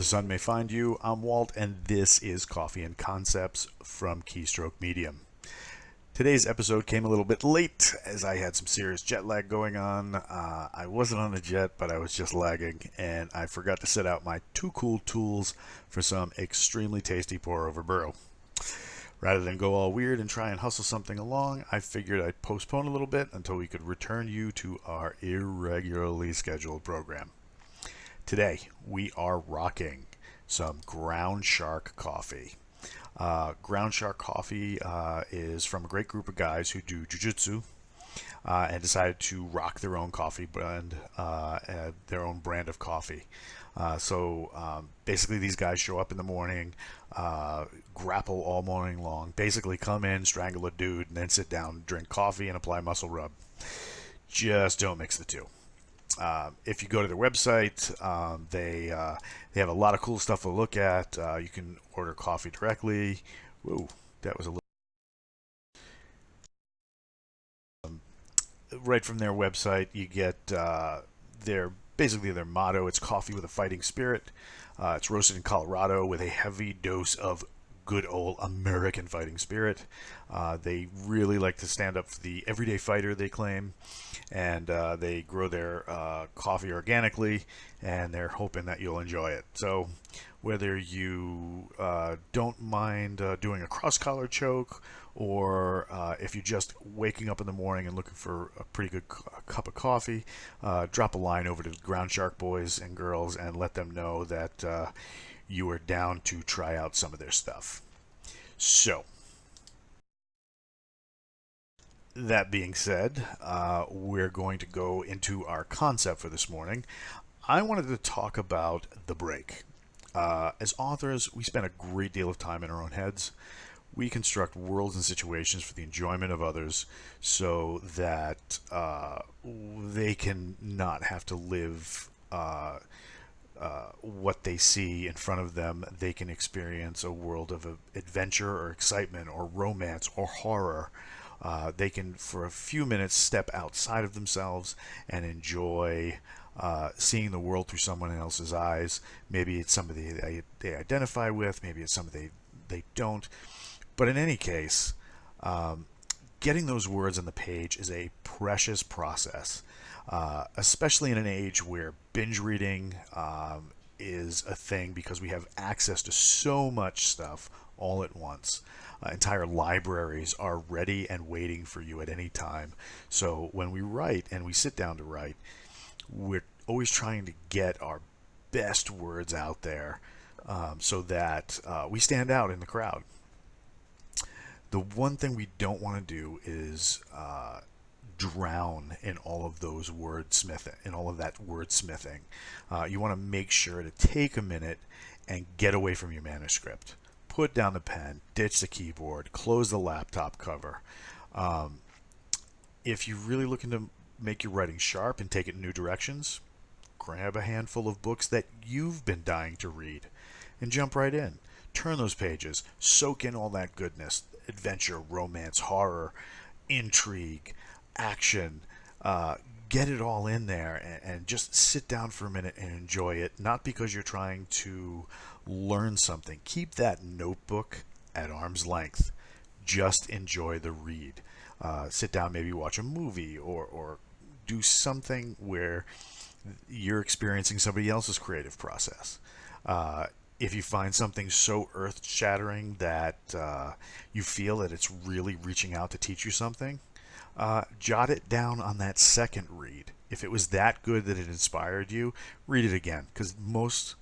the sun may find you. I'm Walt, and this is Coffee and Concepts from Keystroke Medium. Today's episode came a little bit late as I had some serious jet lag going on. I wasn't on a jet, but I was just lagging, and I forgot to set out my Too Cool tools for some extremely tasty pour-over burrow. Rather than go all weird and try and hustle something along, I figured I'd postpone a little bit until we could return you to our irregularly scheduled program. Today, we are rocking some Ground Shark coffee. Ground Shark coffee is from a great group of guys who do jiu-jitsu and decided to rock their own coffee brand, their own brand of coffee. Basically, these guys show up in the morning, grapple all morning long, basically come in, strangle a dude, and then sit down, drink coffee, and apply muscle rub. Just don't mix the two. If you go to their website, they have a lot of cool stuff to look at. You can order coffee directly. Whoa, that was a little. Right from their website, you get their motto. It's coffee with a fighting spirit. It's roasted in Colorado with a heavy dose of good old American fighting spirit. They really like to stand up for the everyday fighter, they claim, and they grow their coffee organically, and they're hoping that you'll enjoy it. So whether you don't mind doing a cross-collar choke, or if you're just waking up in the morning and looking for a pretty good cup of coffee, drop a line over to the Ground Shark boys and girls and let them know that you are down to try out some of their stuff. So, that being said, we're going to go into our concept for this morning. I wanted to talk about the break. As authors, we spend a great deal of time in our own heads. We construct worlds and situations for the enjoyment of others so that they can not have to live what they see in front of them. They can experience a world of adventure or excitement or romance or horror. They can, for a few minutes, step outside of themselves and enjoy seeing the world through someone else's eyes. Maybe it's somebody they identify with, maybe it's somebody they don't. But in any case, getting those words on the page is a precious process, especially in an age where binge reading is a thing because we have access to so much stuff all at once. Entire libraries are ready and waiting for you at any time. So when we write and we sit down to write, we're always trying to get our best words out there so that we stand out in the crowd. The one thing we don't want to do is drown in all of those wordsmithing, in all of that wordsmithing. You want to make sure to take a minute and get away from your manuscript. Put down the pen, ditch the keyboard, close the laptop cover. If you're really looking to make your writing sharp and take it in new directions, grab a handful of books that you've been dying to read and jump right in. Turn those pages, soak in all that goodness, adventure, romance, horror, intrigue, action. Get it all in there and just sit down for a minute and enjoy it, not because you're trying to learn something. Keep that notebook at arm's length. Just enjoy the read. Sit down, maybe watch a movie or do something where you're experiencing somebody else's creative process. If you find something so earth-shattering that you feel that it's really reaching out to teach you something, jot it down on that second read. If it was that good that it inspired you, read it again, because most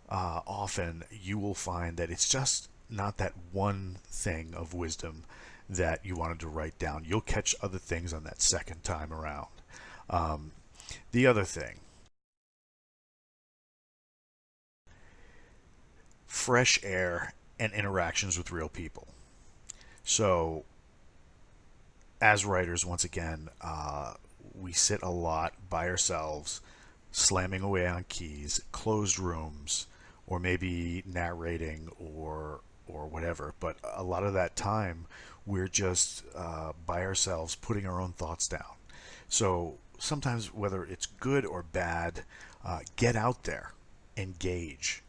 often you will find that it's just not that one thing of wisdom that you wanted to write down. You'll catch other things on that second time around. The other thing, fresh air and interactions with real people. So, as writers, once again, we sit a lot by ourselves, slamming away on keys, closed rooms, or maybe narrating or whatever. But a lot of that time, we're just by ourselves, putting our own thoughts down. So sometimes, whether it's good or bad, get out there, engage.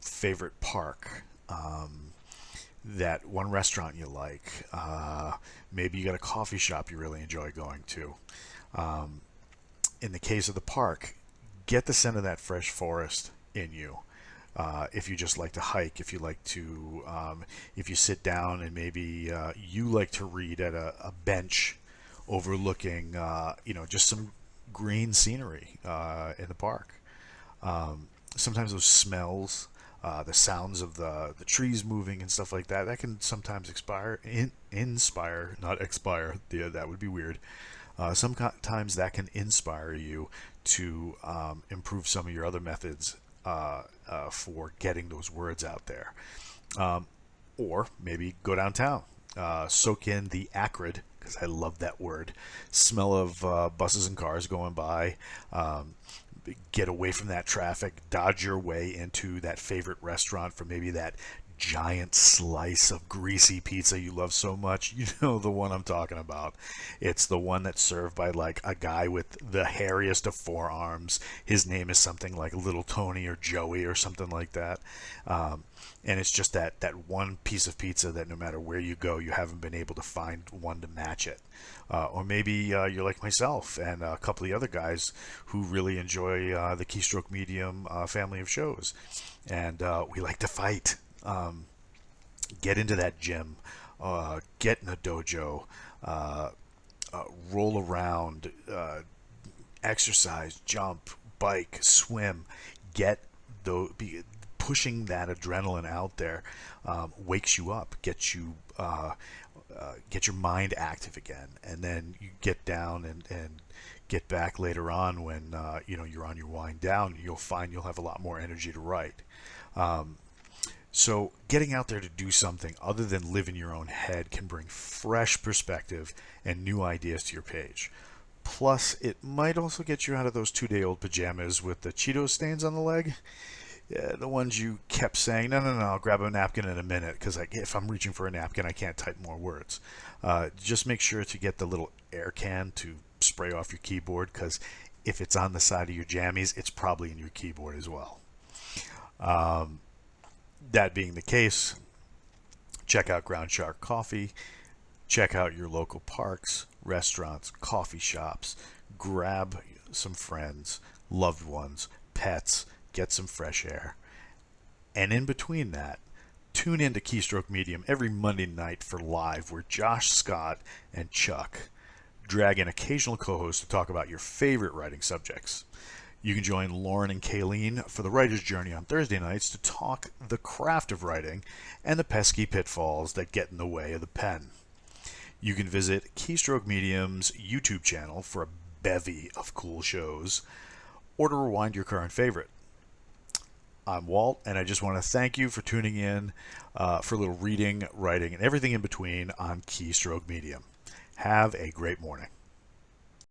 favorite park, that one restaurant you like. Maybe you got a coffee shop you really enjoy going to. Um, in the case of the park, get the scent of that fresh forest in you. If you just like to hike, if you like to, if you sit down and maybe you like to read at a bench overlooking, just some green scenery in the park. Sometimes those smells, the sounds of the trees moving and stuff like that, that can sometimes inspire, not expire. That would be weird. Sometimes that can inspire you to improve some of your other methods for getting those words out there. Um, or maybe go downtown, soak in the acrid, because I love that word, smell of buses and cars going by. Get away from that traffic, dodge your way into that favorite restaurant for maybe that giant slice of greasy pizza you love so much. You know the one I'm talking about. It's the one that's served by like a guy with the hairiest of forearms. His name is something like Little Tony or Joey or something like that. And it's just that one piece of pizza that no matter where you go, you haven't been able to find one to match it. Or maybe you're like myself and a couple of the other guys who really enjoy the Keystroke Medium family of shows. And we like to fight. Get into that gym, get in a dojo, uh, roll around, exercise, jump, bike, swim, get pushing that adrenaline out there wakes you up, get your mind active again, and then you get down and get back later on when you're on your wind down. You'll find you'll have a lot more energy to write. So getting out there to do something other than live in your own head can bring fresh perspective and new ideas to your page. Plus, it might also get you out of those 2-day-old pajamas with the Cheetos stains on the leg. Yeah, the ones you kept saying, no, I'll grab a napkin in a minute, because if I'm reaching for a napkin, I can't type more words. Just make sure to get the little air can to spray off your keyboard, because if it's on the side of your jammies, it's probably in your keyboard as well. That being the case, check out Ground Shark Coffee. Check out your local parks, restaurants, coffee shops. Grab some friends, loved ones, pets. Get some fresh air. And in between that, tune in to Keystroke Medium every Monday night for live, where Josh, Scott, and Chuck drag in occasional co-hosts to talk about your favorite writing subjects. You can join Lauren and Kayleen for the Writer's Journey on Thursday nights to talk the craft of writing and the pesky pitfalls that get in the way of the pen. You can visit Keystroke Medium's YouTube channel for a bevy of cool shows, or to rewind your current favorite. I'm Walt, and I just want to thank you for tuning in for a little reading, writing, and everything in between on Keystroke Medium. Have a great morning.